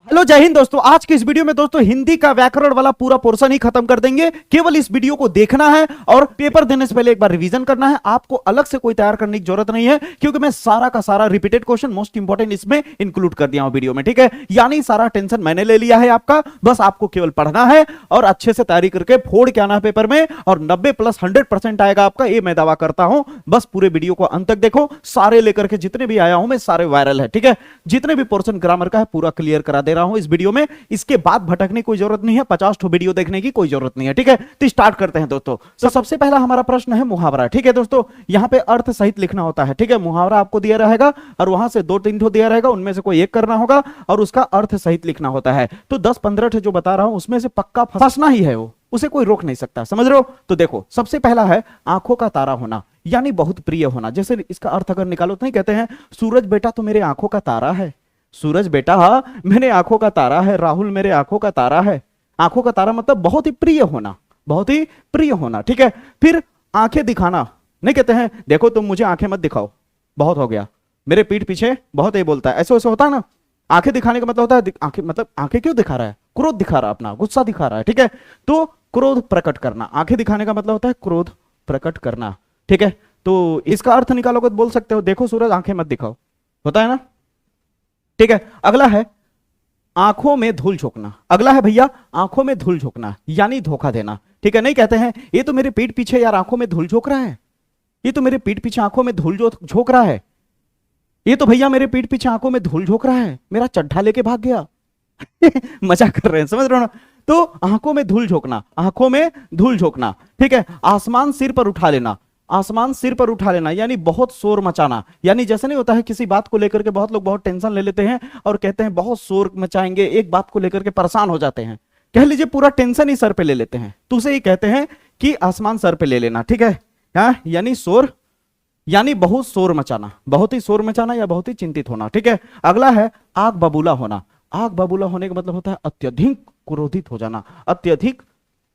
Hello जय हिंद दोस्तों। आज की इस वीडियो में दोस्तों हिंदी का व्याकरण वाला पूरा पोर्शन ही खत्म कर देंगे। केवल इस वीडियो को देखना है और पेपर देने से पहले एक बार रिवीजन करना है। आपको अलग से कोई तैयार करने की जरूरत नहीं है, क्योंकि मैं सारा का सारा रिपीटेड क्वेश्चन मोस्ट इंपोर्टेंट इसमें इंक्लूड कर दिया हूं वीडियो में। ठीक है, यानी सारा टेंशन मैंने ले लिया है आपका। बस आपको केवल पढ़ना है और अच्छे से तैयारी करके फोड़ के आना है पेपर में, और 90+100% आएगा आपका, ये मैं दावा करता हूं। बस पूरे वीडियो को अंत तक देखो। सारे लेकर के जितने भी आया हूं मैं, सारे वायरल है। ठीक है, जितने भी पोर्शन ग्रामर का है पूरा क्लियर करा दे रहा हूं इस वीडियो में। इसके बाद भटकने की कोई जरूरत नहीं है, 50 ठो वीडियो देखने की कोई जरूरत नहीं है। ठीक है, तो स्टार्ट करते हैं दोस्तों। तो सबसे पहला हमारा प्रश्न है मुहावरा। ठीक है दोस्तों, यहां पे अर्थ सहित लिखना होता है। ठीक है, मुहावरा आपको दिया रहेगा और वहां से 2-3 ठो दिया रहेगा, उनमें से कोई एक करना होगा और उसका अर्थ सहित लिखना होता है। तो 10-15 ठो जो बता रहा हूं उसमें से पक्का फंसना ही है, वो उसे कोई रोक नहीं सकता। समझ रहे हो? तो देखो, सबसे पहला है आंखों का तारा होना, यानी बहुत प्रिय होना। जैसे इसका अर्थ अगर निकालो तो नहीं कहते हैं सूरज बेटा तो मेरे आंखों का तारा है, सूरज बेटा मेरे आंखों का तारा है, राहुल मेरे आंखों का तारा है। आंखों का तारा मतलब बहुत ही प्रिय होना, बहुत ही प्रिय होना। ठीक है, फिर आंखें दिखाना, नहीं कहते हैं देखो तुम मुझे आंखें मत दिखाओ, बहुत हो गया, मेरे पीठ पीछे बहुत ये बोलता है, ऐसे वैसे होता है ना। आंखें दिखाने का मतलब होता है, आंखें मतलब आंखें क्यों दिखा रहा है? क्रोध दिखा रहा है, अपना गुस्सा दिखा रहा है। ठीक है, तो क्रोध प्रकट करना, आंखें दिखाने का मतलब होता है क्रोध प्रकट करना। ठीक है, तो इसका अर्थ निकालोगे तो बोल सकते हो देखो सूरज आंखें मत दिखाओ, होता है ना। ठीक है, अगला है आंखों में धूल झोंकना। अगला है भैया आंखों में धूल झोंकना, यानी धोखा देना। ठीक है, नहीं कहते हैं ये तो मेरे पीठ पीछे यार आंखों में धूल झोंक रहा है, ये तो मेरे पीठ पीछे आंखों में धूल झोंक रहा है, ये तो भैया मेरे पीठ पीछे आंखों में धूल झोंक रहा है, मेरा चड्ढा लेके भाग गया। मजाक कर रहे हैं, समझ रहे हो ना। तो आंखों में धूल झोंकना, आंखों में धूल झोंकना। ठीक है, आसमान सिर पर उठा लेना, आसमान सिर पर उठा लेना यानी बहुत शोर मचाना। यानी जैसे नहीं होता है किसी बात को लेकर के बहुत लोग बहुत टेंशन ले लेते हैं और कहते हैं बहुत शोर मचाएंगे, एक बात को लेकर के परेशान हो जाते हैं, कह लीजिए पूरा टेंशन ही सर पे ले लेते हैं, तो उसे ही कहते हैं कि आसमान सर पे ले लेना। ठीक है, यानी शोर, यानी बहुत शोर मचाना, बहुत ही शोर मचाना या बहुत ही चिंतित होना। ठीक है, अगला है आग बबूला होना। आग बबूला होने का मतलब होता है अत्यधिक क्रोधित हो जाना, अत्यधिक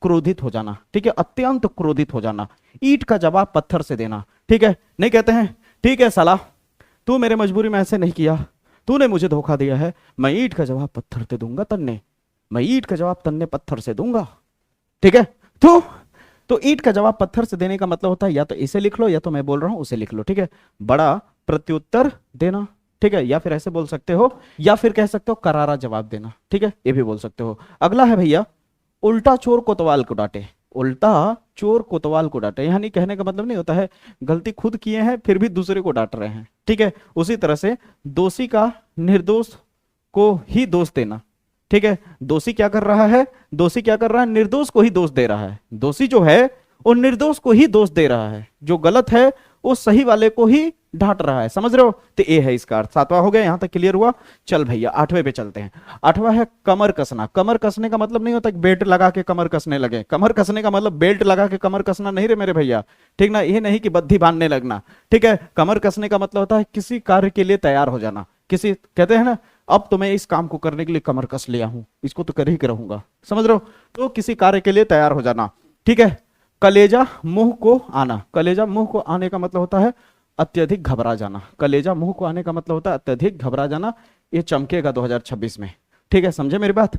क्रोधित हो जाना। ठीक है, अत्यंत क्रोधित हो जाना। ईंट का जवाब पत्थर से देना। ठीक है, नहीं कहते हैं ठीक है साला तू मेरे मजबूरी में ऐसे नहीं किया, तूने मुझे धोखा दिया है, मैं ईंट का जवाब पत्थर से दूंगा तन्ने, मैं ईंट का जवाब तन्ने पत्थर से दूंगा। ठीक है, तो ईंट का जवाब पत्थर से देने का मतलब होता है या तो इसे लिख लो या तो मैं बोल रहा हूं उसे लिख लो। ठीक है, बड़ा प्रत्युत्तर देना। ठीक है, या फिर ऐसे बोल सकते हो, या फिर कह सकते हो करारा जवाब देना। ठीक है, ये भी बोल सकते हो। अगला है भैया उल्टा चोर कोतवाल को डांटे। उल्टा चोर कोतवाल को डांटे, यानी कहने का मतलब नहीं होता है गलती खुद किए हैं फिर भी दूसरे को डांट रहे हैं। ठीक है, उसी तरह से दोषी का निर्दोष को ही दोष देना। ठीक है, दोषी क्या कर रहा है? दोषी क्या कर रहा है? निर्दोष को ही दोष दे रहा है। दोषी जो है वो निर्दोष को ही दोष दे रहा है, जो गलत है वो सही वाले को ही डांट रहा है। समझ रहे हो? तो ये है इसका अर्थ। 7वां हो गया, यहां तक क्लियर हुआ। चल भैया 8वें पे चलते हैं। 8वां है कमर कसना। कमर कसने का मतलब नहीं होता कि बेल्ट लगा के कमर कसने लगे, कमर कसने का मतलब बेल्ट लगा के कमर कसना नहीं रे मेरे भैया। ठीक ना, ये नहीं कि बद्धी बांधने लगना। ठीक है, कमर कसने का मतलब होता है किसी कार्य के लिए तैयार हो जाना। किसी कहते हैं ना अब तो मैं इस काम को करने के लिए कमर कस लिया हूं, इसको तो कर ही के रहूंगा। समझ रहे हो? तो किसी कार्य के लिए तैयार हो जाना। ठीक है, कलेजा मुंह को आना। कलेजा मुंह को आने का मतलब होता है अत्यधिक घबरा जाना। कलेजा मुंह को आने का मतलब होता है अत्यधिक घबरा जाना। ये चमकेगा 2026 में। ठीक है, समझे मेरी बात?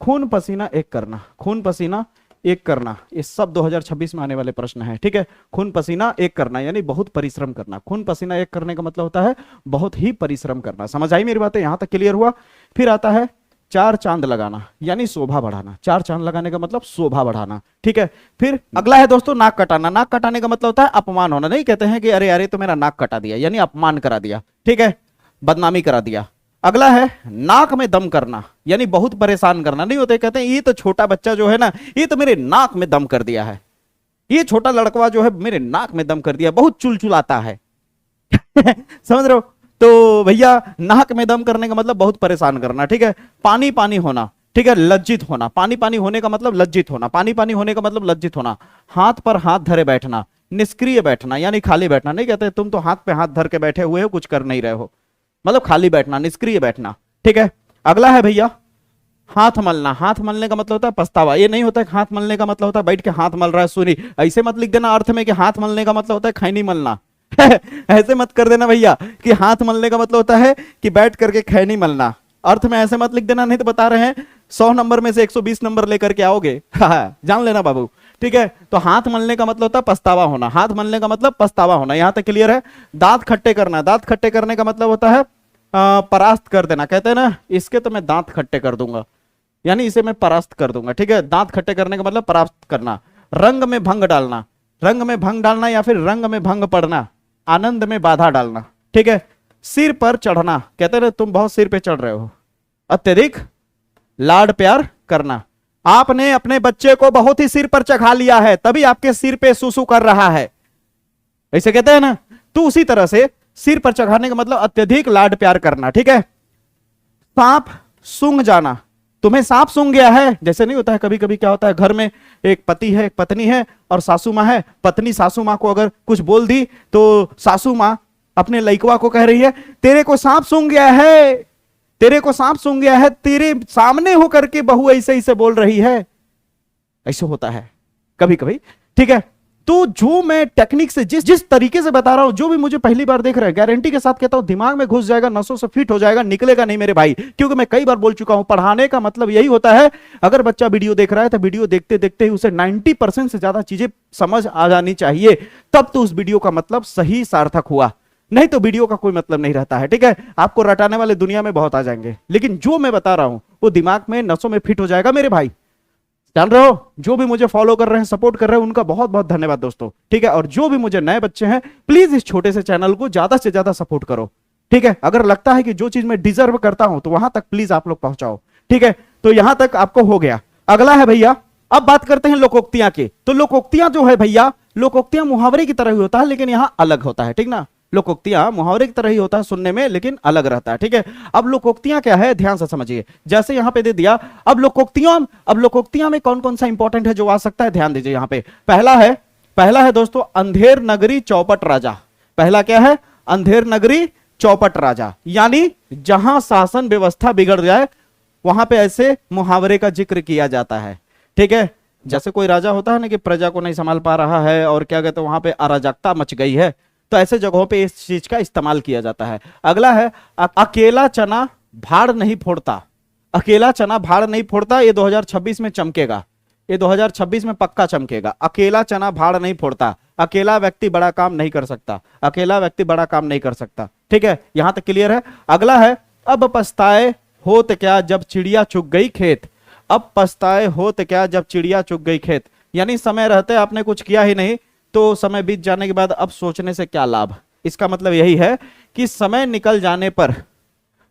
खून पसीना एक करना। खून पसीना एक करना, ये सब 2026 में आने वाले प्रश्न हैं। ठीक है, खून पसीना एक करना यानी बहुत परिश्रम करना। खून पसीना एक करने का मतलब होता है बहुत ही परिश्रम करना। समझ आई मेरी बातें? यहां तक क्लियर हुआ। फिर आता है 4 चांद लगाना, यानी शोभा बढ़ाना। 4 चांद लगाने का मतलब शोभा बढ़ाना। ठीक है, फिर अगला है दोस्तों नाक कटाना। नाक कटाने का मतलब होता है अपमान होना। नहीं कहते हैं कि अरे अरे तो मेरा नाक कटा दिया, यानी अपमान करा दिया। ठीक है, बदनामी करा दिया। अगला है नाक में दम करना, यानी बहुत परेशान करना। नहीं होते कहते हैं ये तो छोटा बच्चा जो है ना, ये तो मेरे नाक में दम कर दिया है, ये छोटा लड़कवा जो है मेरे नाक में दम कर दिया, बहुत चुलचुलाता है। समझ रहे हो? तो भैया नाक में दम करने का मतलब बहुत परेशान करना। ठीक है, पानी पानी होना। ठीक है, लज्जित होना। पानी पानी होने का मतलब लज्जित होना। पानी पानी होने का मतलब लज्जित होना। हाथ पर हाथ धरे बैठना। निष्क्रिय बैठना यानी खाली बैठना। नहीं कहते तुम तो हाथ पे हाथ धर के बैठे हुए हो, कुछ कर नहीं रहे हो, मतलब खाली बैठना, निष्क्रिय बैठना। ठीक है, अगला है भैया हाथ मलना। हाथ मलने का मतलब होता है पछतावा। ये नहीं होता है हाथ मलने का मतलब होता है बैठ के हाथ मल रहा है, सुनी ऐसे मत लिख देना अर्थ में कि हाथ मलने का मतलब होता है खैनी मलना। ऐसे मत कर देना भैया कि हाथ मलने का मतलब होता है कि बैठ करके खैनी मलना। अर्थ में ऐसे मत लिख देना, नहीं तो बता रहे हैं 100 नंबर में से 120 नंबर लेकर के आओगे। जान लेना बाबू, ठीक है। तो हाथ मलने का मतलब होता है पछतावा होना, हाथ मलने का मतलब पछतावा होना, यहां तक क्लियर है। दांत खट्टे करना, दांत खट्टे करने का मतलब होता है परास्त कर देना। कहते हैं ना इसके तो मैं दांत खट्टे कर दूंगा, यानी इसे मैं परास्त कर दूंगा, ठीक है। दांत खट्टे करने का मतलब परास्त करना। रंग में भंग डालना, रंग में भंग डालना या फिर रंग में भंग पड़ना, आनंद में बाधा डालना, ठीक है। सिर पर चढ़ना, कहते हैं तुम बहुत सिर पे चढ़ रहे हो। अत्यधिक लाड प्यार करना, आपने अपने बच्चे को बहुत ही सिर पर चढ़ा लिया है तभी आपके सिर पे सुसु कर रहा है, ऐसे कहते हैं ना। तो उसी तरह से सिर पर चढ़ाने का मतलब अत्यधिक लाड प्यार करना, ठीक है। सांप सूंघ जाना, तुम्हें सांप सूंघ गया है, जैसे नहीं होता है कभी कभी क्या होता है घर में एक पति है एक पत्नी है और सासू माँ है। पत्नी सासू माँ को अगर कुछ बोल दी तो सासू माँ अपने लइकवा को कह रही है तेरे को सांप सूंघ गया है, तेरे को सांप सूंघ गया है, तेरे सामने होकर के बहू ऐसे ऐसे बोल रही है। ऐसे होता है कभी कभी, ठीक है। तो जो मैं टेक्निक से जिस तरीके से बता रहा हूं, जो भी मुझे पहली बार देख रहा है गारंटी के साथ कहता हूं दिमाग में घुस जाएगा, नसों से फिट हो जाएगा, निकलेगा नहीं मेरे भाई। क्योंकि मैं कई बार बोल चुका हूं पढ़ाने का मतलब यही होता है। अगर बच्चा वीडियो देख रहा है तो वीडियो देखते देखते ही उसे 90% से ज्यादा चीजें समझ आ जानी चाहिए, तब तो उस वीडियो का मतलब सही सार्थक हुआ, नहीं तो वीडियो का कोई मतलब नहीं रहता है, ठीक है। आपको रटाने वाले दुनिया में बहुत आ जाएंगे, लेकिन जो मैं बता रहा हूं वो दिमाग में नसों में फिट हो जाएगा मेरे भाई, जान रहे हो। जो भी मुझे फॉलो कर रहे हैं सपोर्ट कर रहे हैं उनका बहुत बहुत धन्यवाद दोस्तों, ठीक है। और जो भी मुझे नए बच्चे हैं प्लीज इस छोटे से चैनल को ज्यादा से ज्यादा सपोर्ट करो, ठीक है। अगर लगता है कि जो चीज मैं डिजर्व करता हूं तो वहां तक प्लीज आप लोग पहुंचाओ, ठीक है। तो यहां तक आपको हो गया। अगला है भैया, अब बात करते हैं लोकोक्तियां की। तो लोकोक्तियां जो है भैया, लोकोक्तियां मुहावरे की तरह ही होता है लेकिन यहां अलग होता है, ठीक ना। लोकोक्तियां मुहावरे की तरह ही होता है सुनने में लेकिन अलग रहता है, ठीक है। अब लोकोक्तियां क्या है ध्यान से समझिए, जैसे यहां पे दे दिया। अब लोकोक्तियां में कौन कौन सा इंपॉर्टेंट है जो आ सकता है, ध्यान दीजिए। यहां पे पहला है दोस्तों अंधेर नगरी चौपट राजा। पहला क्या है, अंधेर नगरी चौपट राजा, यानी जहां शासन व्यवस्था बिगड़ जाए वहां पे ऐसे मुहावरे का जिक्र किया जाता है, ठीक है। जैसे कोई राजा होता है ना कि प्रजा को नहीं संभाल पा रहा है और क्या कहते हैं वहां पे अराजकता मच गई है, तो ऐसे जगहों पे इस चीज का इस्तेमाल किया जाता है। अगला है अकेला चना भाड़ नहीं फोड़ता। अकेला चना भाड़ नहीं फोड़ता, ये 2026 में चमकेगा, ये 2026 में पक्का चमकेगा। अकेला चना भाड़ नहीं फोड़ता, अकेला व्यक्ति बड़ा काम नहीं कर सकता, अकेला व्यक्ति बड़ा काम नहीं कर सकता, ठीक है। यहां तक क्लियर है। अगला है अब पछताए होत क्या जब चिड़िया चुग गई खेत। अब पछताए होत क्या जब चिड़िया चुग गई खेत, यानी समय रहते आपने कुछ किया ही नहीं तो समय बीत जाने के बाद अब सोचने से क्या लाभ। इसका मतलब यही है कि समय निकल जाने पर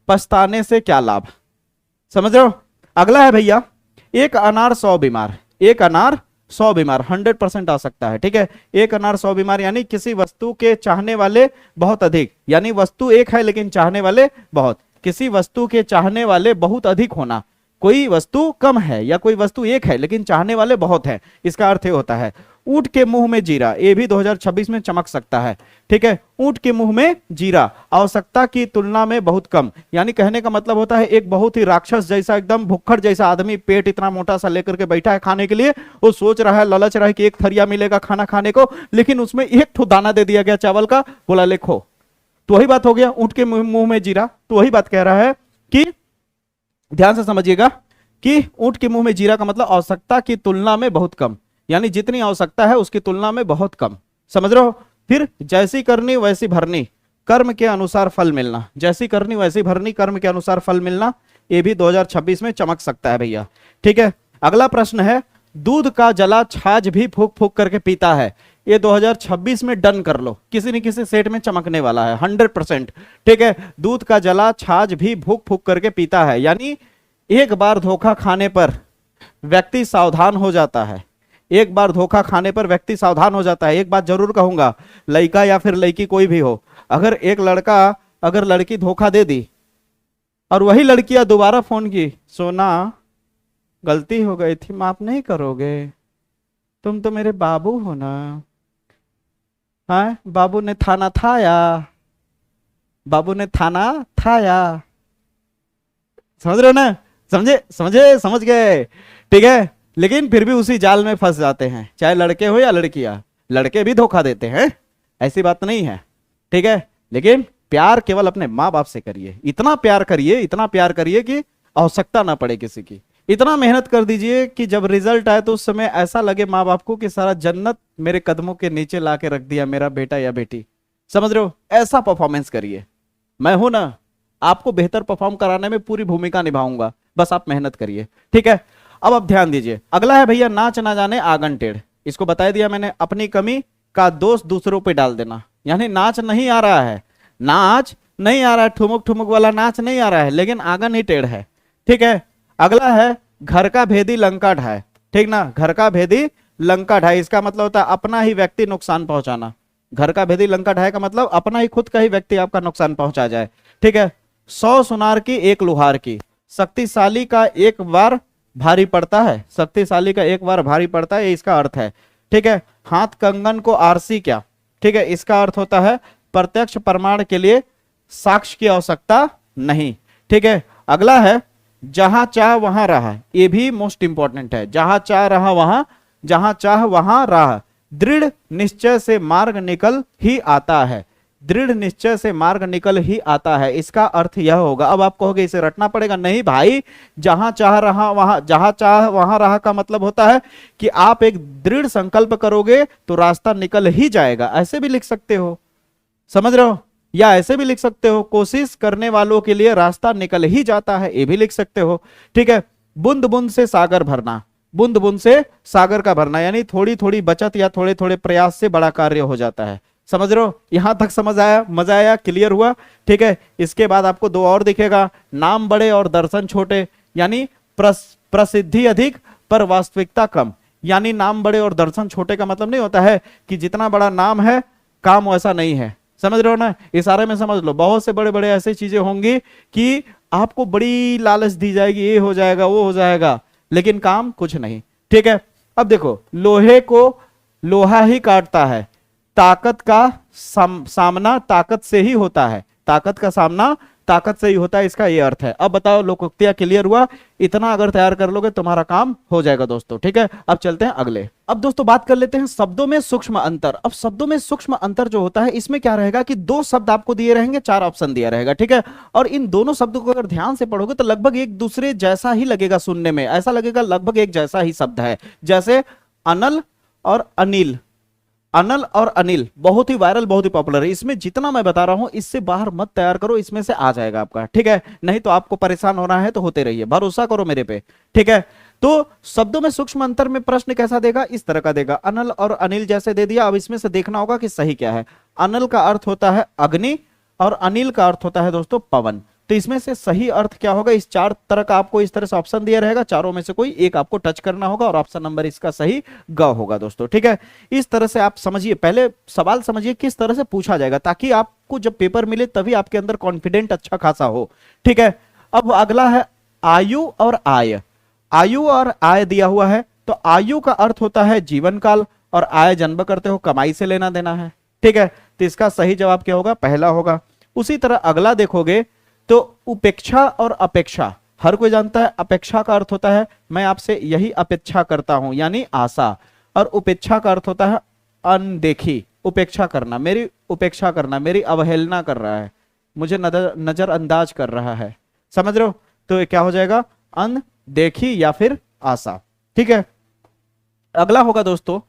पछताने से क्या लाभ, समझ रहे हो। अगला है भैया एक अनार 100 बीमार। एक अनार 100 बीमार 100% आ सकता है, ठीक है। एक अनार 100 बीमार यानी किसी वस्तु के चाहने वाले बहुत अधिक, यानी वस्तु एक है लेकिन चाहने वाले बहुत। किसी वस्तु के चाहने वाले बहुत अधिक होना, कोई वस्तु कम है या कोई वस्तु एक है लेकिन चाहने वाले बहुत है, इसका अर्थ ये होता है। ऊंट के मुंह में जीरा, ये भी 2026 में चमक सकता है, ठीक है। ऊंट के मुंह में जीरा आवश्यकता की तुलना में बहुत कम, यानी कहने का मतलब होता है एक बहुत ही राक्षस जैसा एकदम भुक्खड़ जैसा आदमी पेट इतना मोटा सा लेकर के बैठा है खाने के लिए, वो सोच रहा है लालच रहा है कि एक थरिया मिलेगा खाना खाने को, लेकिन उसमें एक ठो दाना दे दिया गया चावल का, बोला लिखो। तो वही बात हो गया ऊंट के मुंह में जीरा। तो वही बात कह रहा है कि ध्यान से समझिएगा कि ऊंट के मुंह में जीरा का मतलब आवश्यकता की तुलना में बहुत कम, यानी जितनी आवश्यकता है उसकी तुलना में बहुत कम, समझ रहे हो। फिर जैसी करनी वैसी भरनी, कर्म के अनुसार फल मिलना। जैसी करनी वैसी भरनी, कर्म के अनुसार फल मिलना, ये भी 2026 में चमक सकता है भैया, ठीक है। अगला प्रश्न है दूध का जला छाछ भी फूक फूक करके पीता है। ये 2026 में डन कर लो, किसी न किसी सेट में चमकने वाला है 100%, ठीक है। दूध का जला छाछ भी फूक फूक करके पीता है, यानी एक बार धोखा खाने पर व्यक्ति सावधान हो जाता है। एक बार धोखा खाने पर व्यक्ति सावधान हो जाता है। एक बात जरूर कहूंगा, लड़का या फिर लड़की कोई भी हो, अगर एक लड़का अगर लड़की धोखा दे दी और वही लड़कियां दोबारा फोन की, सोना गलती हो गई थी माफ नहीं करोगे, तुम तो मेरे बाबू हो ना, हाँ बाबू ने थाना थाया, बाबू ने थाना थाया, समझ रहे हो ना, समझ गए, ठीक है। लेकिन फिर भी उसी जाल में फंस जाते हैं, चाहे लड़के हो या लड़कियां, लड़के भी धोखा देते हैं, ऐसी बात नहीं है, ठीक है। लेकिन प्यार केवल अपने माँ बाप से करिए, इतना प्यार करिए, इतना प्यार करिए कि आवश्यकता ना पड़े किसी की। इतना मेहनत कर दीजिए कि जब रिजल्ट आए तो उस समय ऐसा लगे माँ बाप को कि सारा जन्नत मेरे कदमों के नीचे ला के रख दिया मेरा बेटा या बेटी। समझ रहे हो? ऐसा परफॉर्मेंस करिए। मैं हूं ना, आपको बेहतर परफॉर्म कराने में पूरी भूमिका निभाऊंगा, बस आप मेहनत करिए। ठीक है, अब आप ध्यान दीजिए। अगला है भैया, नाच ना जाने आंगन टेढ़। इसको बता दिया मैंने, अपनी कमी का दोष दूसरों पे डाल देना। यानी नाच नहीं आ रहा है, नाच नहीं आ रहा है, ठुमुक ठुमुक वाला नाच नहीं आ रहा है, लेकिन आंगन ही टेढ़ है। ठीक है, अगला है घर का भेदी लंका ढाए। ठीक ना, घर का भेदी लंका ढाए, इसका मतलब होता है अपना ही व्यक्ति नुकसान पहुंचाना। घर का भेदी लंका ढाए का मतलब अपना ही खुद का ही व्यक्ति आपका नुकसान पहुंचा जाए। ठीक है, 100 सुनार की एक लुहार की, शक्तिशाली का एक बार भारी पड़ता है, शक्तिशाली का एक बार भारी पड़ता है, ये इसका अर्थ है। ठीक है, हाथ कंगन को आरसी क्या। ठीक है, इसका अर्थ होता है प्रत्यक्ष प्रमाण के लिए साक्ष्य की आवश्यकता नहीं। ठीक है, अगला है जहां चाह वहां रहा, ये भी मोस्ट इंपॉर्टेंट है। जहां चाह रहा वहां, जहां चाह वहां रहा, दृढ़ निश्चय से मार्ग निकल ही आता है, दृढ़ निश्चय से मार्ग निकल ही आता है। इसका अर्थ यह होगा, अब आप कहोगे इसे रटना पड़ेगा, नहीं भाई, जहां चाह रहा वहां, जहां चाह वहां रहा का मतलब होता है कि आप एक दृढ़ संकल्प करोगे तो रास्ता निकल ही जाएगा। ऐसे भी लिख सकते हो, समझ रहे हो, या ऐसे भी लिख सकते हो, कोशिश करने वालों के लिए रास्ता निकल ही जाता है, ये भी लिख सकते हो। ठीक है, बूंद बूंद से सागर भरना, बूंद बूंद से सागर का भरना, यानी थोड़ी थोड़ी बचत या थोड़े थोड़े प्रयास से बड़ा कार्य हो जाता है। समझ रहे हो? यहां तक समझ आया, मजा आया, क्लियर हुआ? ठीक है, इसके बाद आपको दो और दिखेगा, नाम बड़े और दर्शन छोटे, यानी प्रसिद्धि अधिक पर वास्तविकता कम। यानी नाम बड़े और दर्शन छोटे का मतलब नहीं होता है कि जितना बड़ा नाम है काम वैसा नहीं है। समझ रहे हो ना? इशारे में समझ लो, बहुत से बड़े बड़े ऐसी चीजें होंगी कि आपको बड़ी लालच दी जाएगी, ये हो जाएगा वो हो जाएगा, लेकिन काम कुछ नहीं। ठीक है, अब देखो, लोहे को लोहा ही काटता है, ताकत का सामना ताकत से ही होता है, ताकत का सामना ताकत से ही होता है, इसका ये अर्थ है। अब बताओ लोकोक्तियां क्लियर हुआ? इतना अगर तैयार कर लोगे तुम्हारा काम हो जाएगा दोस्तों। ठीक है, अब चलते हैं अगले। अब दोस्तों बात कर लेते हैं शब्दों में सूक्ष्म अंतर। अब शब्दों में सूक्ष्म अंतर जो होता है, इसमें क्या रहेगा कि दो शब्द आपको दिए रहेंगे, 4 ऑप्शन दिया रहेगा। ठीक है, और इन दोनों शब्दों को अगर ध्यान से पढ़ोगे तो लगभग एक दूसरे जैसा ही लगेगा सुनने में, ऐसा लगेगा लगभग एक जैसा ही शब्द है। जैसे अनल और अनिल, अनल और अनिल बहुत ही वायरल, बहुत ही पॉपुलर है। इसमें जितना मैं बता रहा हूं इससे बाहर मत तैयार करो, इसमें से आ जाएगा आपका। ठीक है, नहीं तो आपको परेशान होना है तो होते रहिए, भरोसा करो मेरे पे। ठीक है, तो शब्दों में सूक्ष्म अंतर में प्रश्न कैसा देगा? इस तरह का देगा, अनल और अनिल जैसे दे दिया। अब इसमें से देखना होगा कि सही क्या है। अनल का अर्थ होता है अग्नि और अनिल का अर्थ होता है दोस्तों पवन। तो इसमें से सही अर्थ क्या होगा? इस 4 तरह का आपको इस तरह से ऑप्शन दिया रहेगा, चारों में से कोई एक आपको टच करना होगा और ऑप्शन नंबर इसका सही ग होगा दोस्तों। ठीक है, इस तरह से आप समझिए, पहले सवाल समझिए किस तरह से पूछा जाएगा, ताकि आपको जब पेपर मिले तभी आपके अंदर कॉन्फिडेंट अच्छा खासा हो। ठीक है, अब अगला है आयु और आय। आयु और आय दिया हुआ है, तो आयु का अर्थ होता है जीवन काल और आय जन्म करते हो, कमाई से लेना देना है। ठीक है, तो इसका सही जवाब क्या होगा? पहला होगा। उसी तरह अगला देखोगे तो उपेक्षा और अपेक्षा, हर कोई जानता है अपेक्षा का अर्थ होता है मैं आपसे यही अपेक्षा करता हूं, यानी आशा, और उपेक्षा का अर्थ होता है अनदेखी, उपेक्षा करना, मेरी उपेक्षा करना, मेरी अवहेलना कर रहा है, मुझे नजरअंदाज कर रहा है। समझ रहे हो? तो ये क्या हो जाएगा? अनदेखी या फिर आशा। ठीक है, अगला होगा दोस्तों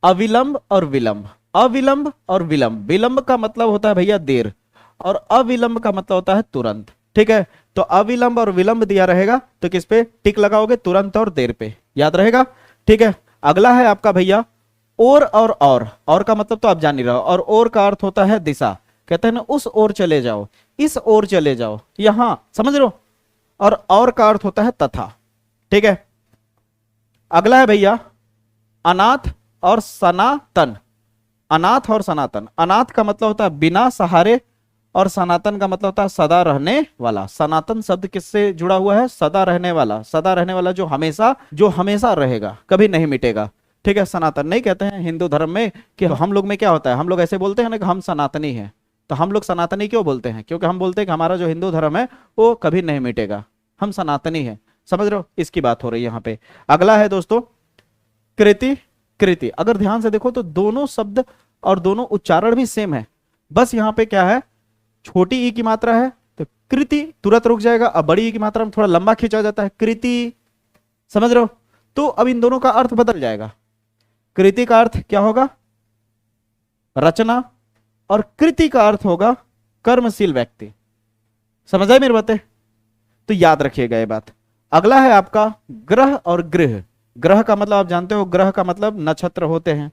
अविलंब और विलंब। अविलंब और विलंब, विलंब का मतलब होता है भैया देर, और अविलंब का मतलब होता है तुरंत। ठीक है, तो अविलंब और विलंब दिया रहेगा तो किस पे टिक लगाओगे? तुरंत और देर पे, याद रहेगा। ठीक है, अगला है आपका भैया और का मतलब तो आप जान ही रहे हो, और का अर्थ होता है दिशा, कहते हैं ना उस ओर चले जाओ, इस ओर चले जाओ, यहां, समझ रहे हो? और का अर्थ होता है तथा। ठीक है, अगला है भैया अनाथ और सनातन। अनाथ और सनातन, अनाथ का मतलब होता है बिना सहारे, और सनातन का मतलब होता है सदा रहने वाला। सनातन शब्द किससे जुड़ा हुआ है? सदा रहने वाला, सदा रहने वाला जो हमेशा रहेगा, कभी नहीं मिटेगा। ठीक है, सनातन नहीं कहते हैं हिंदू धर्म में कि हम लोग में क्या होता है, हम लोग ऐसे बोलते हैं ना कि हम सनातनी हैं, तो हम लोग सनातनी क्यों बोलते हैं? क्योंकि हम बोलते हैं कि हमारा जो हिंदू धर्म है वो कभी नहीं मिटेगा, हम सनातनी हैं। समझ रहे हो? इसकी बात हो रही है यहाँ पे। अगला है दोस्तों कृति। कृति अगर ध्यान से देखो तो दोनों शब्द और दोनों उच्चारण भी सेम है, बस यहाँ पे क्या है, छोटी ई की मात्रा है तो कृति तुरंत रुक जाएगा, अब बड़ी ई की मात्रा में थोड़ा लंबा खींचा जाता है कृति, समझ रहे हो। तो अब इन दोनों का अर्थ बदल जाएगा। कृति का अर्थ क्या होगा? रचना, और कृति का अर्थ होगा कर्मशील व्यक्ति। समझ आए मेरी बातें? तो याद रखिएगा ये बात। अगला है आपका ग्रह और गृह। ग्रह का मतलब आप जानते हो, ग्रह का मतलब नक्षत्र होते हैं,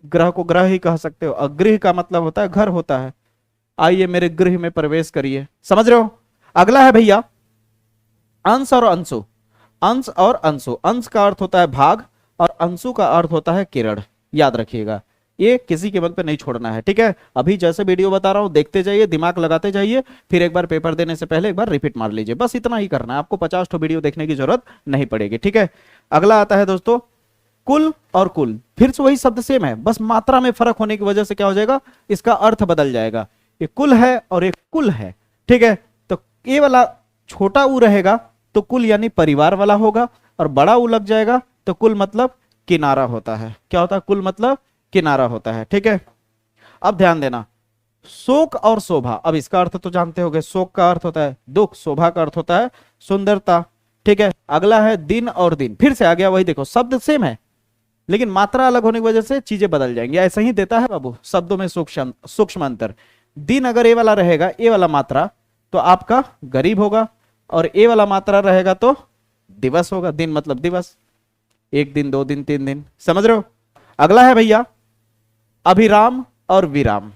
ग्रह को ग्रह ही कह सकते हो, और गृह का मतलब होता है घर होता है। आइए मेरे गृह में प्रवेश करिए, समझ रहे हो। अगला है भैया अंश और अंशु। अंश और अंशु, अंश का अर्थ होता है भाग और अंशु का अर्थ होता है किरण। याद रखिएगा, ये किसी के मन पे नहीं छोड़ना है, ठीक है। अभी जैसे वीडियो बता रहा हूं देखते जाइए, दिमाग लगाते जाइए, फिर एक बार पेपर देने से पहले एक बार रिपीट मार लीजिए, बस इतना ही करना है आपको। 50 ठो वीडियो देखने की जरूरत नहीं पड़ेगी, ठीक है। अगला आता है दोस्तों कुल और कुल। फिर से वही शब्द सेम है, बस मात्रा में फर्क होने की वजह से क्या हो जाएगा, इसका अर्थ बदल जाएगा। ये कुल है और एक कुल है, ठीक है। तो ये वाला छोटा ऊ रहेगा तो कुल यानी परिवार वाला होगा, और बड़ा ऊ लग जाएगा तो कुल मतलब किनारा होता है। क्या होता है? कुल मतलब किनारा होता है, ठीक है। अब ध्यान देना, शोक और शोभा। अब इसका अर्थ तो जानते होंगे, शोक का अर्थ होता है दुख, शोभा का अर्थ होता है सुंदरता, ठीक है। अगला है दिन और दिन। फिर से आ गया वही, देखो शब्द सेम है लेकिन मात्रा अलग होने की वजह से चीजें बदल जाएंगी। ऐसा ही देता है बाबू शब्दों में सूक्ष्म अंतर। दिन अगर ए वाला रहेगा, ए वाला मात्रा, तो आपका गरीब होगा, और ए वाला मात्रा रहेगा तो दिवस होगा। दिन मतलब दिवस, एक दिन, 2 दिन, 3 दिन, समझ रहे हो। अगला है भैया अभिराम और विराम।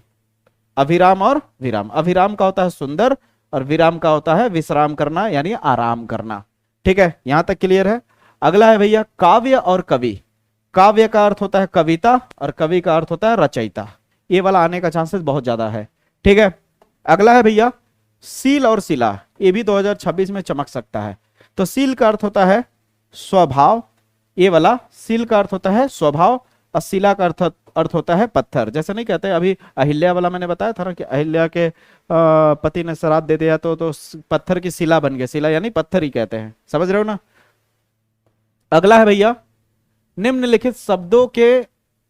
अभिराम और विराम। अभिराम का होता है सुंदर और विराम का होता है विश्राम करना यानी आराम करना, ठीक है। यहां तक क्लियर है। अगला है भैया काव्य और कवि। काव्य का अर्थ होता है कविता और कवि का अर्थ होता है रचयिता। ये वाला आने का चांसेस बहुत ज्यादा है, ठीक है। अगला है भैया सील और शिला। ये भी 2026 में चमक सकता है। तो सील का अर्थ होता है स्वभाव, ये वाला सील का अर्थ होता है स्वभाव, और शिला का अर्थ होता है पत्थर। जैसे नहीं कहते, अभी अहिल्या वाला मैंने बताया था ना कि अहिल्या के पति ने श्राद्ध दे दिया तो पत्थर की शिला बन गई। शिला यानी पत्थर ही कहते हैं, समझ रहे हो ना। अगला है भैया निम्नलिखित शब्दों के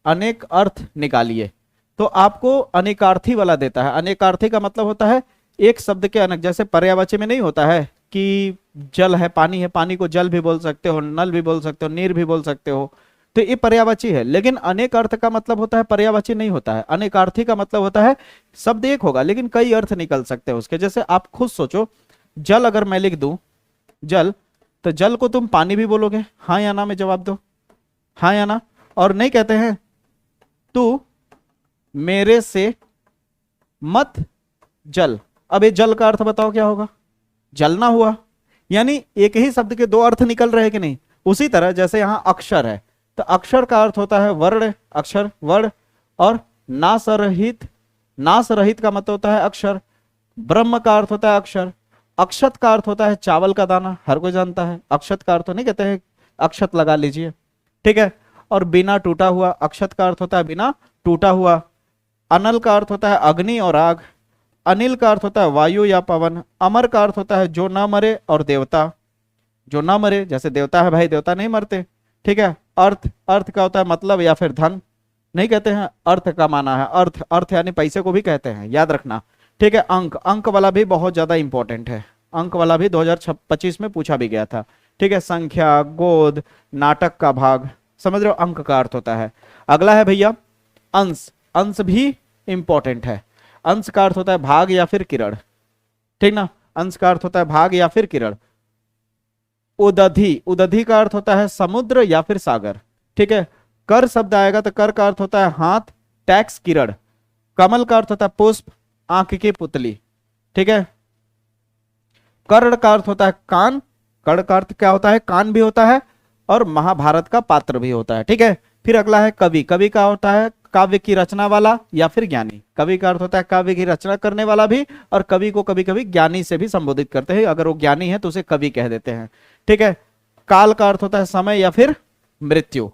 अनेक अर्थ निकालिए। तो आपको अनेकार्थी वाला देता है। अनेकार्थी का मतलब होता है एक शब्द के अनेक। जैसे पर्यायवाची में नहीं होता है कि जल है, पानी है, पानी को जल भी बोल सकते हो, नल भी बोल सकते हो, नीर भी बोल सकते हो, तो ये पर्यायवाची है। लेकिन अनेक अर्थ का मतलब होता है, पर्यायवाची नहीं होता है। अनेकार्थी का मतलब होता है शब्द एक होगा लेकिन कई अर्थ निकल सकते हैं उसके। जैसे आप खुद सोचो, जल अगर मैं लिख दूं जल, तो जल को तुम पानी भी बोलोगे, हाँ या ना में जवाब दो, हाँ या ना। और नहीं कहते हैं तू मेरे से मत जल। अब ये जल का अर्थ बताओ क्या होगा? जलना हुआ। यानी एक ही शब्द के 2 अर्थ निकल रहे कि नहीं। उसी तरह जैसे यहां अक्षर है, तो अक्षर का अर्थ होता है वर्ण, अक्षर वर्ण, और नाश रहित, नाश रहित का मतलब होता है अक्षर। ब्रह्म का अर्थ होता है अक्षर। अक्षत का अर्थ होता है चावल का दाना, हर कोई जानता है। अक्षत का अर्थ नहीं कहते हैं अक्षत लगा लीजिए, ठीक है। और बिना टूटा हुआ, अक्षत का अर्थ होता है बिना टूटा हुआ। अनल का अर्थ होता है अग्नि और आग। अनिल का अर्थ होता है वायु या पवन। अमर का अर्थ होता है जो ना मरे, और देवता जो ना मरे, जैसे देवता है भाई, देवता नहीं मरते, ठीक है। अर्थ, अर्थ का होता है मतलब या फिर धन, नहीं कहते हैं अर्थ का माना है अर्थ। अर्थ यानी पैसे को भी कहते हैं, याद रखना, ठीक है। अंक, अंक वाला भी बहुत ज्यादा इंपॉर्टेंट है। अंक वाला भी 2025 में पूछा भी गया था, ठीक है। संख्या, गोद, नाटक का भाग, समझ रहे हो, अंक का अर्थ होता है। अगला है भैया अंश। अंश भी इंपॉर्टेंट है। अंश का अर्थ होता है भाग या फिर किरण, ठीक ना। अंश का अर्थ होता है भाग या फिर किरण। उदधि, उदधि का अर्थ होता है समुद्र या फिर सागर, ठीक है। कर शब्द आएगा तो कर का अर्थ होता है हाथ, टैक्स किरण। कमल का अर्थ होता है पुष्प, आंख की पुतली, ठीक है। कर्ण का अर्थ होता है कान। कर्ण का अर्थ क्या होता है? कान भी होता है, और महाभारत का पात्र भी होता है, ठीक है। फिर अगला है कवि। कवि का होता है काव्य की रचना वाला या फिर ज्ञानी। कवि का अर्थ होता है काव्य की रचना करने वाला भी, और कवि को कभी कभी ज्ञानी से भी संबोधित करते हैं। अगर वो ज्ञानी है तो उसे कवि कह देते हैं, ठीक है। काल का अर्थ होता है समय या फिर मृत्यु।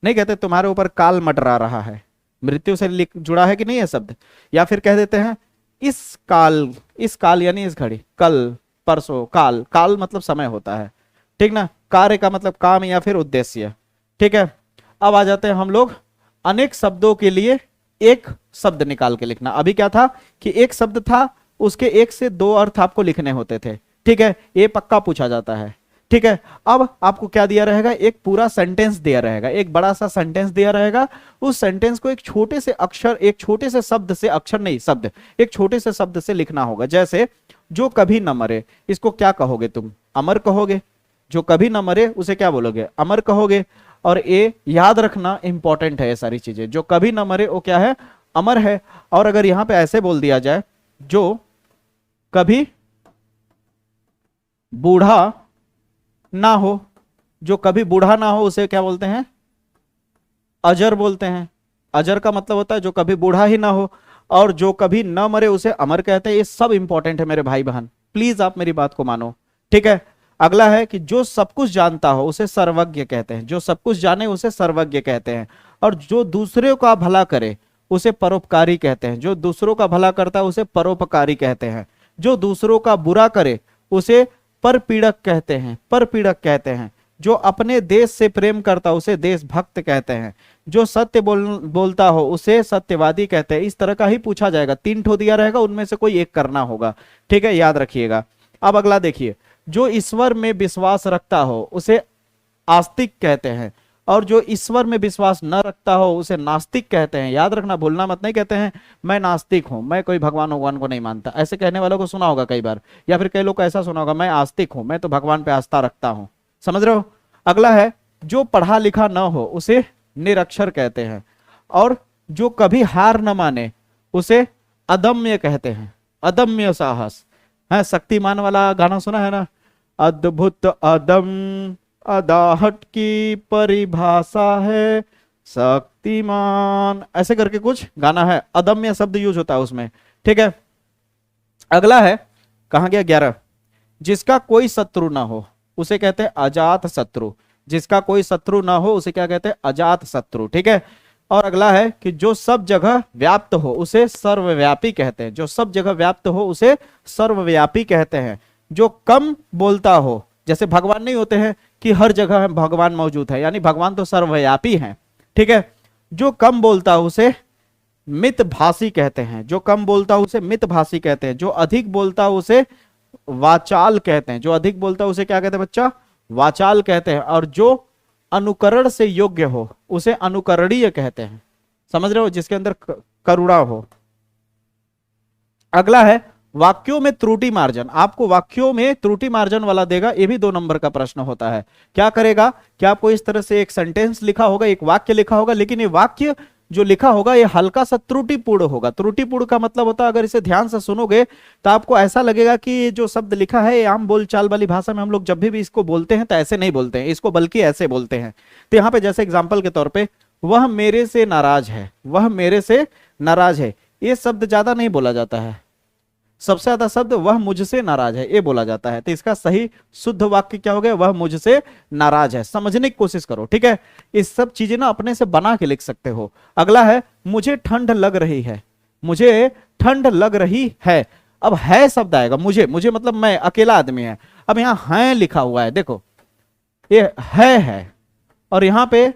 नहीं कहते तुम्हारे ऊपर काल मंडरा रहा है, मृत्यु से जुड़ा है कि नहीं है शब्द। या फिर कह देते हैं इस काल, इस काल यानी इस घड़ी, कल, परसों, काल। काल मतलब समय होता है, ठीक ना। कार्य का मतलब काम या फिर उद्देश्य, ठीक है। अब आ जाते हैं हम लोग अनेक शब्दों के लिए एक शब्द निकाल के लिखना। अभी क्या था कि एक शब्द था उसके एक से दो अर्थ आपको लिखने होते थे, ठीक है, ये पक्का पूछा जाता है, ठीक है। अब आपको क्या दिया रहेगा, एक पूरा सेंटेंस दिया रहेगा, एक बड़ा सा सेंटेंस दिया रहेगा, उस सेंटेंस को एक छोटे से अक्षर, एक छोटे से शब्द से, अक्षर नहीं शब्द, एक छोटे से शब्द से लिखना होगा। जैसे जो कभी न मरे, इसको क्या कहोगे तुम, अमर कहोगे। जो कभी न मरे उसे क्या बोलोगे, अमर कहोगे। और ये याद रखना इंपॉर्टेंट है, ये सारी चीजें, जो कभी न मरे वो क्या है, अमर है। और अगर यहां पे ऐसे बोल दिया जाए, जो कभी बूढ़ा ना हो, जो कभी बूढ़ा ना हो उसे क्या बोलते हैं, अजर बोलते हैं। अजर का मतलब होता है जो कभी बूढ़ा ही ना हो। और जो कभी न मरे उसे अमर कहते हैं। ये सब इंपॉर्टेंट है मेरे भाई बहन, प्लीज आप मेरी बात को मानो, ठीक है। अगला है कि जो सब कुछ जानता हो उसे सर्वज्ञ कहते हैं, जो सब कुछ जाने उसे सर्वज्ञ कहते हैं। और जो दूसरे का भला करे उसे परोपकारी कहते हैं, जो दूसरों का भला करता है उसे परोपकारी कहते हैं। जो दूसरों का बुरा करे उसे परपीड़क कहते हैं, परपीड़क कहते हैं। जो अपने देश से प्रेम करता है उसे देशभक्त कहते हैं। जो सत्य बोलता हो उसे सत्यवादी कहते हैं। इस तरह का ही पूछा जाएगा, 3 ठो दिया रहेगा, उनमें से कोई एक करना होगा, ठीक है, याद रखिएगा। अब अगला देखिए, जो ईश्वर में विश्वास रखता हो उसे आस्तिक कहते हैं। और जो ईश्वर में विश्वास न रखता हो उसे नास्तिक कहते हैं। याद रखना, भूलना मत, नहीं कहते हैं मैं नास्तिक हूं, मैं कोई भगवान को नहीं मानता, ऐसे कहने वालों को सुना होगा कई बार। या फिर कई लोग को ऐसा सुना होगा, मैं आस्तिक हूं, मैं तो भगवान पे आस्था रखता हूं। समझ रहे हो। अगला है, जो पढ़ा लिखा न हो उसे निरक्षर कहते हैं। और जो कभी हार न माने उसे अदम्य कहते हैं, अदम्य साहस है। शक्तिमान वाला गाना सुना है ना, अद्भुत अदम अदाहट की परिभाषा है शक्तिमान, ऐसे करके कुछ गाना है, अदम्य शब्द यूज होता है उसमें, ठीक है। अगला है, कहां गया 11, जिसका कोई शत्रु ना हो उसे कहते हैं अजात शत्रु। जिसका कोई शत्रु ना हो उसे क्या कहते हैं, अजात शत्रु, ठीक है। और अगला है कि जो सब जगह व्याप्त हो उसे सर्वव्यापी कहते हैं। जो सब जगह व्याप्त हो उसे सर्वव्यापी कहते हैं। जो कम बोलता हो, जैसे भगवान नहीं होते हैं कि हर जगह भगवान मौजूद है, यानी भगवान तो सर्वव्यापी हैं, ठीक है। जो कम बोलता है उसे मितभाषी कहते हैं। जो कम बोलता है उसे मितभाषी कहते हैं। जो अधिक बोलता है उसे वाचाल कहते हैं। जो अधिक बोलता है उसे क्या कहते हैं बच्चा, वाचाल कहते हैं। और जो अनुकरण से योग्य हो उसे अनुकरणीय कहते हैं। समझ रहे हो, जिसके अंदर करुणा हो। अगला है, वाक्यों में त्रुटि मार्जन। आपको वाक्यों में त्रुटि मार्जन वाला देगा, ये भी 2 नंबर का प्रश्न होता है। क्या करेगा कि आपको इस तरह से एक सेंटेंस लिखा होगा, एक वाक्य लिखा होगा, लेकिन ये वाक्य जो लिखा होगा ये हल्का सा त्रुटिपूर्ण होगा। त्रुटिपूर्ण का मतलब होता है, अगर इसे ध्यान से सुनोगे तो आपको ऐसा लगेगा कि ये जो शब्द लिखा है, ये आम बोलचाल वाली भाषा में हम लोग जब भी इसको बोलते हैं तो ऐसे नहीं बोलते हैं, इसको बल्कि ऐसे बोलते हैं। तो यहाँ पे जैसे एग्जाम्पल के तौर पर, वह मेरे से नाराज है, वह मेरे से नाराज है, ये शब्द ज्यादा नहीं बोला जाता है। सबसे ज्यादा शब्द वह मुझसे नाराज है ये बोला जाता है। तो इसका सही शुद्ध वाक्य क्या हो गया, वह मुझसे नाराज है। समझने की कोशिश करो, ठीक है। इस सब चीजें ना अपने से बना के लिख सकते हो। अगला है, मुझे ठंड लग रही है, मुझे ठंड लग रही है। अब है शब्द आएगा, मुझे, मुझे मतलब मैं, अकेला आदमी है। अब यहाँ है लिखा हुआ है, देखो ये है और यहाँ पे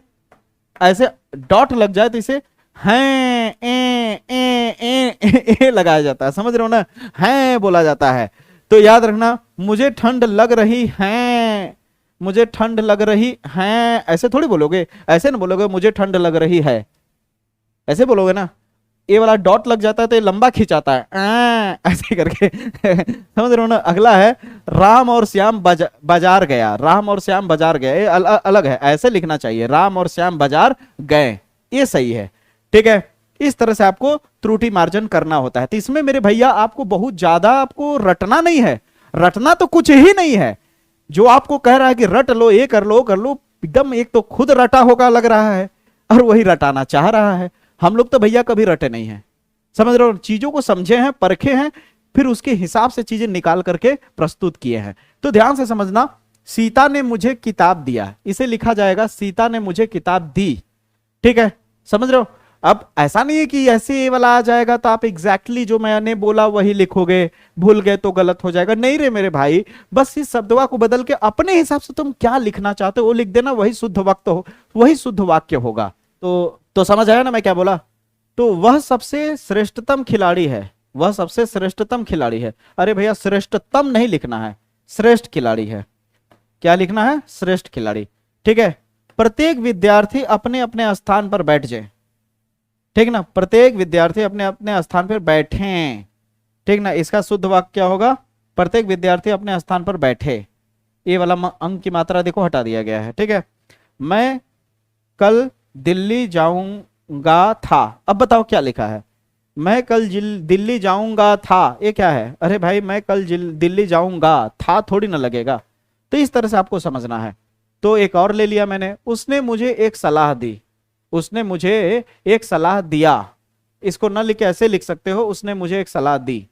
ऐसे डॉट लग जाए तो इसे हैं ए लगाया जाता है। समझ रहे हो ना, हैं बोला जाता है। तो याद रखना, मुझे ठंड लग रही है, मुझे ठंड लग रही है, ऐसे थोड़ी बोलोगे, ऐसे ना बोलोगे मुझे ठंड लग रही है, ऐसे बोलोगे ना। ये वाला डॉट लग जाता है तो ये लंबा खिंचाता है ऐसे करके समझ रहे हो ना। अगला है, राम और श्याम बाजार गया, राम और श्याम बाजार गए, ये अलग है, ऐसे लिखना चाहिए, राम और श्याम बाजार गए, ये सही है, ठीक है। इस तरह से आपको त्रुटि मार्जन करना होता है। तो इसमें मेरे भैया आपको बहुत ज्यादा आपको रटना नहीं है, रटना तो कुछ ही नहीं है। जो आपको कह रहा है कि रट लो, ये कर लो, कर लो, एकदम एक तो खुद रटा होगा लग रहा है और वही रटाना चाह रहा है। हम लोग तो भैया कभी रटे नहीं है, समझ रहे हो। चीजों को समझे हैं, परखे हैं, फिर उसके हिसाब से चीजें निकाल करके प्रस्तुत किए हैं। तो ध्यान से समझना, सीता ने मुझे किताब दिया, इसे लिखा जाएगा सीता ने मुझे किताब दी, ठीक है, समझ रहे हो। अब ऐसा नहीं है कि ऐसे वाला आ जाएगा तो आप एग्जैक्टली जो मैंने बोला वही लिखोगे, भूल गए तो गलत हो जाएगा। नहीं रे मेरे भाई, बस इस शब्दवा को बदल के अपने हिसाब से तुम क्या लिखना चाहते हो वो लिख देना, वही शुद्ध वाक्य हो, वही शुद्ध वाक्य होगा। तो समझ आया ना मैं क्या बोला। तो वह सबसे श्रेष्ठतम खिलाड़ी है, वह सबसे श्रेष्ठतम खिलाड़ी है। अरे भैया श्रेष्ठतम नहीं लिखना है, श्रेष्ठ खिलाड़ी है। क्या लिखना है? श्रेष्ठ खिलाड़ी। ठीक है, प्रत्येक विद्यार्थी अपने अपने स्थान पर बैठ जाए। ठीक ना, प्रत्येक विद्यार्थी अपने अपने स्थान पर बैठे। ठीक ना, इसका शुद्ध वाक्य क्या होगा? प्रत्येक विद्यार्थी अपने स्थान पर बैठे। ये वाला अंक की मात्रा देखो हटा दिया गया है। ठीक है, मैं कल दिल्ली जाऊंगा था। अब बताओ क्या लिखा है? मैं कल दिल्ली जाऊंगा था, ये क्या है? अरे भाई मैं कल दिल्ली जाऊंगा, था थोड़ी ना लगेगा। तो इस तरह से आपको समझना है। तो एक और ले लिया मैंने, उसने मुझे एक सलाह दी। उसने मुझे एक सलाह दिया, इसको न लिख के ऐसे लिख सकते हो, उसने मुझे एक सलाह दी।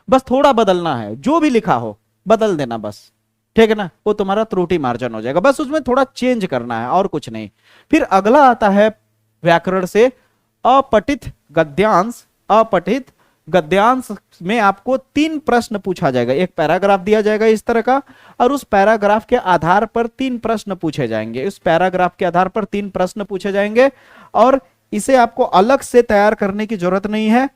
बस थोड़ा बदलना है, जो भी लिखा हो बदल देना बस। ठीक है ना, वो तुम्हारा त्रुटि मार्जन हो जाएगा। बस उसमें थोड़ा चेंज करना है और कुछ नहीं। फिर अगला आता है व्याकरण से अपठित गद्यांश। अपठित गद्यांश में आपको 3 प्रश्न पूछा जाएगा। एक पैराग्राफ दिया जाएगा इस तरह का, और उस पैराग्राफ के आधार पर 3 प्रश्न पूछे जाएंगे। उस पैराग्राफ के आधार पर 3 प्रश्न पूछे जाएंगे, और इसे आपको अलग से तैयार करने की जरूरत नहीं है।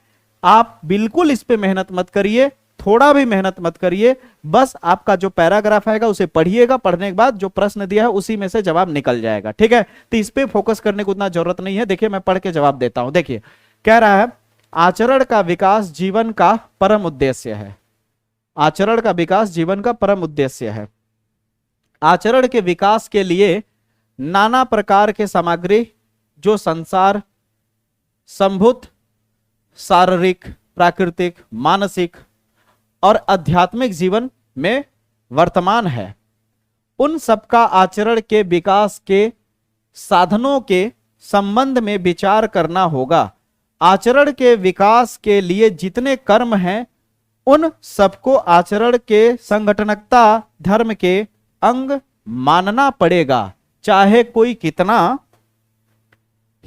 आप बिल्कुल इस पे मेहनत मत करिए, थोड़ा भी मेहनत मत करिए। बस आपका जो पैराग्राफ आएगा उसे पढ़िएगा, पढ़ने के बाद जो प्रश्न दिया है उसी में से जवाब निकल जाएगा। ठीक है, तो इस पे फोकस करने की उतना जरूरत नहीं है। देखिए मैं पढ़ के जवाब देता हूं। देखिए कह रहा है, आचरण का विकास जीवन का परम उद्देश्य है। आचरण का विकास जीवन का परम उद्देश्य है। आचरण के विकास के लिए नाना प्रकार के सामग्री जो संसार संभूत, शारीरिक, प्राकृतिक, मानसिक और आध्यात्मिक जीवन में वर्तमान है, उन सबका आचरण के विकास के साधनों के संबंध में विचार करना होगा। आचरण के विकास के लिए जितने कर्म हैं उन सबको आचरण के संगठनकता धर्म के अंग मानना पड़ेगा, चाहे कोई कितना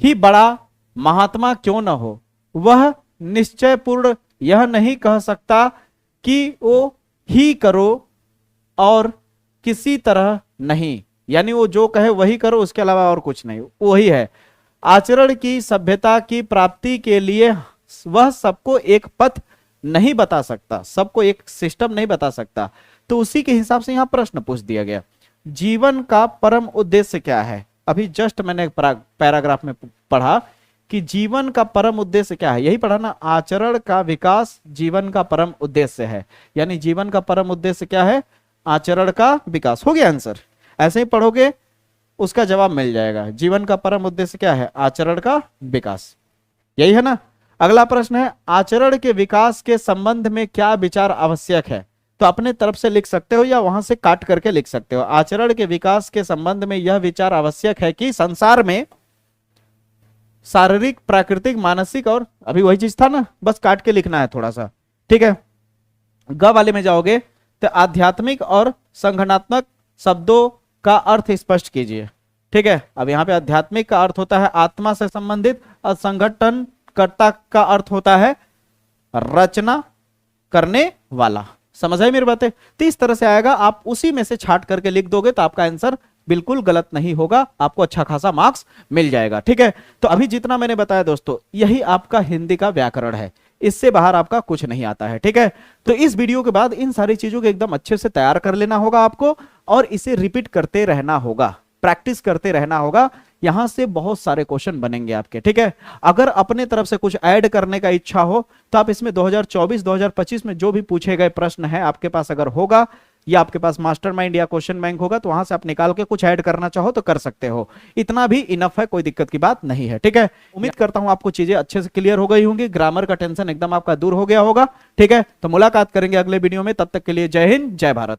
ही बड़ा महात्मा क्यों न हो। वह निश्चयपूर्ण यह नहीं कह सकता कि वो ही करो और किसी तरह नहीं, यानी वो जो कहे वही करो, उसके अलावा और कुछ नहीं, वही है। आचरण की सभ्यता की प्राप्ति के लिए वह सबको एक पथ नहीं बता सकता, सबको एक सिस्टम नहीं बता सकता। तो उसी के हिसाब से यहां प्रश्न पूछ दिया गया, जीवन का परम उद्देश्य क्या है। अभी जस्ट मैंने पैराग्राफ में पढ़ा कि जीवन का परम उद्देश्य क्या है, यही पढ़ा ना, आचरण का विकास जीवन का परम उद्देश्य है। यानी जीवन का परम उद्देश्य क्या है? आचरण का विकास। हो गया आंसर। ऐसे ही पढ़ोगे उसका जवाब मिल जाएगा। जीवन का परम उद्देश्य क्या है? आचरण का विकास, यही है ना। अगला प्रश्न है, आचरण के विकास के संबंध में क्या विचार आवश्यक है। तो अपने तरफ से लिख सकते हो या वहां से काट करके लिख सकते हो। आचरण के विकास के संबंध में यह विचार आवश्यक है कि संसार में शारीरिक, प्राकृतिक, मानसिक और अभी वही चीज था ना, बस काट के लिखना है थोड़ा सा। ठीक है, ग वाले में जाओगे तो आध्यात्मिक और संगठनात्मक शब्दों का अर्थ स्पष्ट कीजिए। ठीक है, अब यहां पे आध्यात्मिक का अर्थ होता है आत्मा से संबंधित, और संगठन कर्ता का अर्थ होता है रचना करने वाला। समझ आई मेरी बातें? तो इस तरह से आएगा, आप उसी में से छाट करके लिख दोगे तो आपका आंसर बिल्कुल गलत नहीं होगा, आपको अच्छा खासा मार्क्स मिल जाएगा। ठीक है, तो अभी जितना मैंने बताया दोस्तों, यही आपका हिंदी का व्याकरण है, इससे बाहर आपका कुछ नहीं आता है। ठीक है, तो इस वीडियो के बाद इन सारी चीजों को एकदम अच्छे से तैयार कर लेना होगा आपको, और इसे रिपीट करते रहना होगा, प्रैक्टिस करते रहना होगा। यहां से बहुत सारे क्वेश्चन बनेंगे आपके। ठीक है, अगर अपने तरफ से कुछ ऐड करने का इच्छा हो तो आप इसमें 2024-2025 में जो भी पूछे गए प्रश्न है आपके पास अगर होगा, या आपके पास मास्टरमाइंड या क्वेश्चन बैंक होगा, तो वहां से आप निकाल के कुछ ऐड करना चाहो तो कर सकते हो। इतना भी इनफ है, कोई दिक्कत की बात नहीं है। ठीक है, उम्मीद करता हूं आपको चीजें अच्छे से क्लियर हो गई होंगी, ग्रामर का टेंशन एकदम आपका दूर हो गया होगा। ठीक है, तो मुलाकात करेंगे अगले वीडियो में, तब तक के लिए जय हिंद, जय भारत।